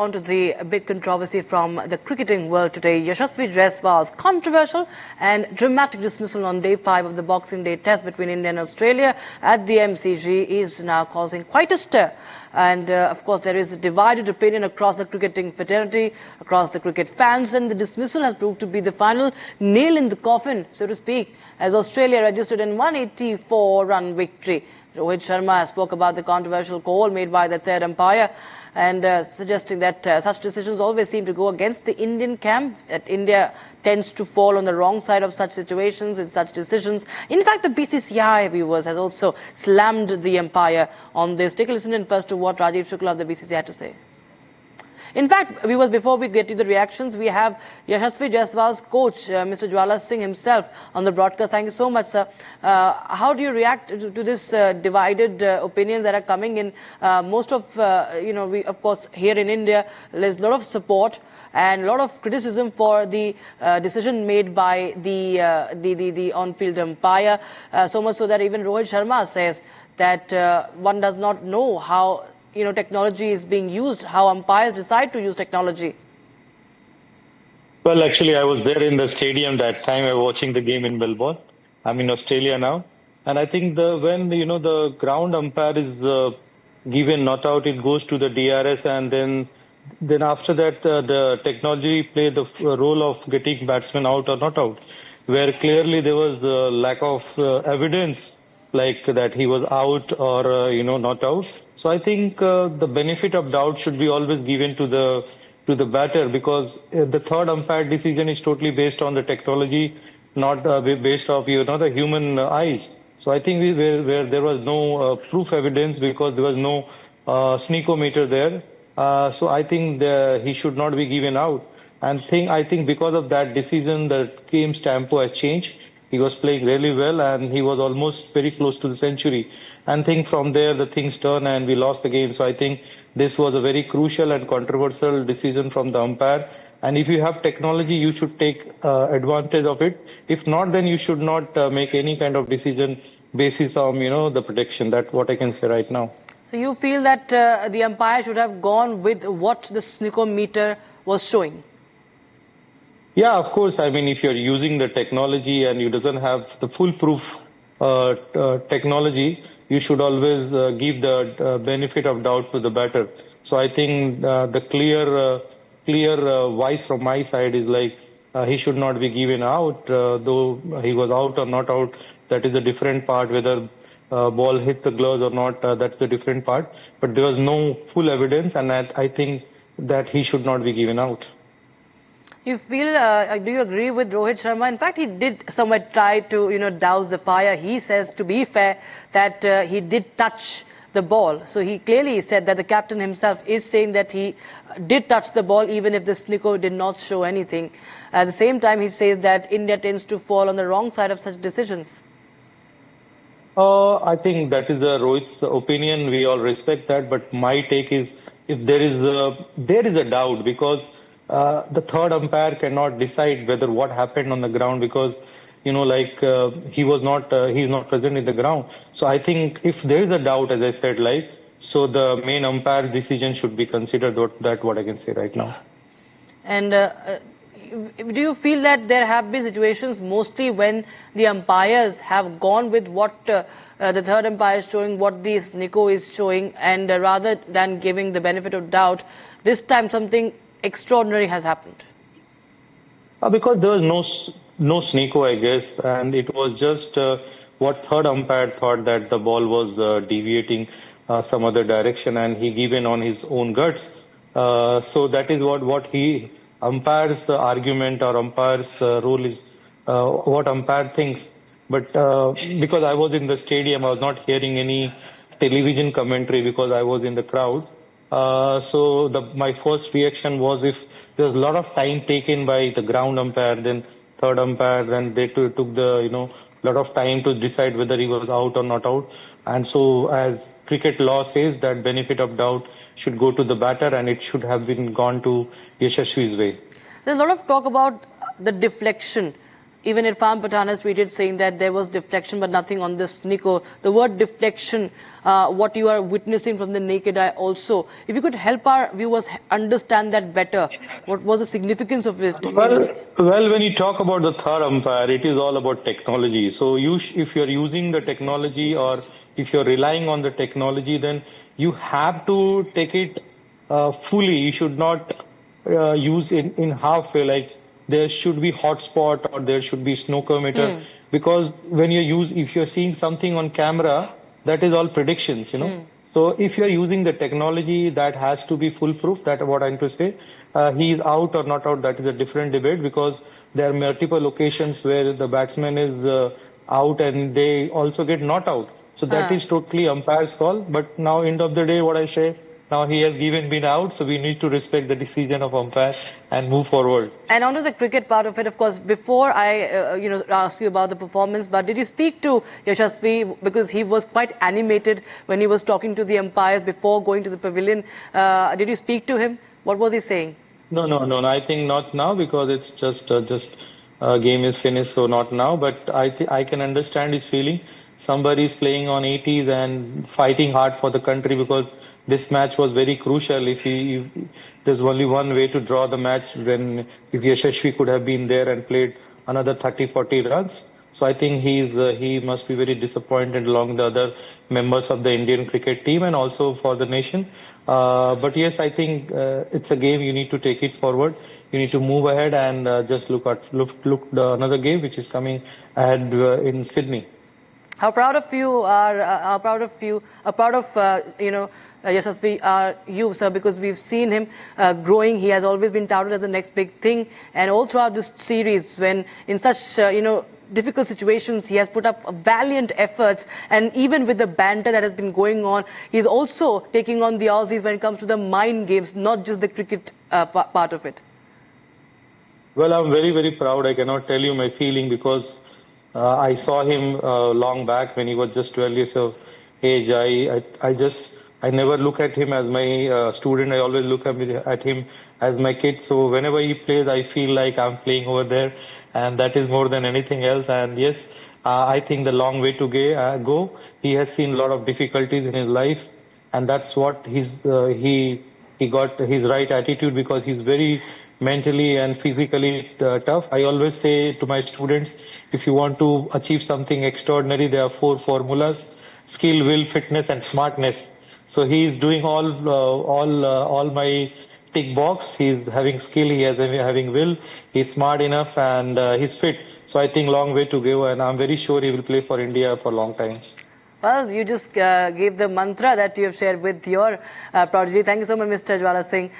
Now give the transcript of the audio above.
onto the big controversy from the cricketing world today. Yashasvi Jaiswal's controversial and dramatic dismissal on day 5 of the Boxing Day test between India and Australia at the MCG is now causing quite a stir. And of course, there is a divided opinion across the cricketing fraternity, across the cricket fans, and the dismissal has proved to be the final nail in the coffin, so to speak, as Australia registered an 184-run victory. Rohit Sharma spoke about the controversial call made by the third umpire and suggesting that such decisions always seem to go against the Indian camp, that India tends to fall on the wrong side of such situations and such decisions. In fact, the BCCI, viewers, has also slammed the umpire on this. Take a listen in first to what Rajiv Shukla of the BCCI had to say. In fact, viewers, before we get to the reactions, we have Yashasvi Jaiswal's coach, Mr. Jwala Singh himself, on the broadcast. Thank you so much, sir. How do you react to this divided opinions that are coming in? Most of, we, of course, here in India, there's a lot of support and a lot of criticism for the decision made by the on-field umpire, so much so that even Rohit Sharma says that one does not know how technology is being used, how umpires decide to use technology. Well, actually, I was there in the stadium that time. I was watching the game in Melbourne. I'm in Australia now. And I think when the ground umpire is given not out, it goes to the DRS. And then after that, the technology played the role of getting batsmen out or not out, where clearly there was the lack of evidence like that he was out or not out. So I think the benefit of doubt should be always given to the batter, because the third umpire decision is totally based on the technology, not based off the human eyes. So I think where there was no proof evidence, because there was no sneakometer there. So I think he should not be given out. And I think because of that decision, the game's tempo has changed. He was playing really well and he was almost very close to the century. And I think from there the things turned and we lost the game. So I think this was a very crucial and controversial decision from the umpire. And if you have technology, you should take advantage of it. If not, then you should not make any kind of decision basis on the prediction. That's what I can say right now. So you feel that the umpire should have gone with what the sneakometer was showing? Yeah, of course. I mean, if you're using the technology and you doesn't have the foolproof technology, you should always give the benefit of doubt to the batter. So I think the clear voice from my side is like he should not be given out, though he was out or not out. That is a different part. Whether ball hit the gloves or not, that's a different part. But there was no full evidence, and I think that he should not be given out. You feel, do you agree with Rohit Sharma? In fact, he did somewhat try to, douse the fire. He says, to be fair, that he did touch the ball. So he clearly said that the captain himself is saying that he did touch the ball, even if the sneako did not show anything. At the same time, he says that India tends to fall on the wrong side of such decisions. I think that is Rohit's opinion. We all respect that. But my take is, if there is a doubt, because the third umpire cannot decide whether what happened on the ground, because he's not present in the ground. So I think if there is a doubt, as I said, so the main umpire's decision should be considered. That's what I can say right now. And do you feel that there have been situations mostly when the umpires have gone with what the third umpire is showing, what the sneako is showing, and rather than giving the benefit of doubt, this time something extraordinary has happened? Because there was no sneako, I guess, and it was just what third umpire thought, that the ball was deviating some other direction, and he given on his own guts. So that is what umpire's argument or umpire's role is, what umpire thinks. But because I was in the stadium, I was not hearing any television commentary because I was in the crowd. So my first reaction was, if there was a lot of time taken by the ground umpire, then third umpire, then they took the lot of time to decide whether he was out or not out. And so, as cricket law says, that benefit of doubt should go to the batter, and it should have been gone to Yashasvi's way. There's a lot of talk about the deflection Even Irfan Pathan has tweeted saying that there was deflection but nothing on this Nico. The word deflection, what you are witnessing from the naked eye also. If you could help our viewers understand that better, what was the significance of it? Well, when you talk about the third umpire, it is all about technology. So if you're using the technology or if you're relying on the technology, then you have to take it fully. You should not use in halfway, like there should be hotspot or there should be snookermeter, because when if you're seeing something on camera, that is all predictions, So if you're using the technology, that has to be foolproof. That's what I'm to say. He is out or not out, that is a different debate, because there are multiple occasions where the batsman is out and they also get not out. So that is totally umpire's call. But now, end of the day, what I say, now he has been out, so we need to respect the decision of umpire and move forward. And onto the cricket part of it, of course, before I ask you about the performance, but did you speak to Yashasvi, because he was quite animated when he was talking to the umpires before going to the pavilion? Did you speak to him? What was he saying? No. I think not now, because it's just game is finished, so not now. But I can understand his feeling. Somebody is playing on 80s and fighting hard for the country, because this match was very crucial. If there's only one way to draw the match, if Yashasvi could have been there and played another 30-40 runs. So I think he must be very disappointed along the other members of the Indian cricket team and also for the nation. But yes, I think it's a game. You need to take it forward. You need to move ahead and just look another game which is coming ahead in Sydney. How proud of you are? Yashasvi, are you, sir? Because we've seen him growing. He has always been touted as the next big thing, and all throughout this series, when in such difficult situations, he has put up valiant efforts, and even with the banter that has been going on, he's also taking on the Aussies when it comes to the mind games, not just the cricket part of it. Well, I'm very, very proud. I cannot tell you my feeling, because I saw him long back when he was just 12 years of age. I never look at him as my student. I always look at him as my kid. So whenever he plays, I feel like I'm playing over there, and that is more than anything else. And yes, I think the long way to go. He has seen a lot of difficulties in his life, and that's what he got his right attitude, because he's very mentally and physically tough. I always say to my students, if you want to achieve something extraordinary, there are 4 formulas: skill, will, fitness, and smartness. So he is doing all my tick box. He's having skill, he is having will, he's smart enough, and he's fit. So I think long way to go, and I'm very sure he will play for India for a long time. Well, you just gave the mantra that you have shared with your prodigy. Thank you so much, Mr. Jwala Singh.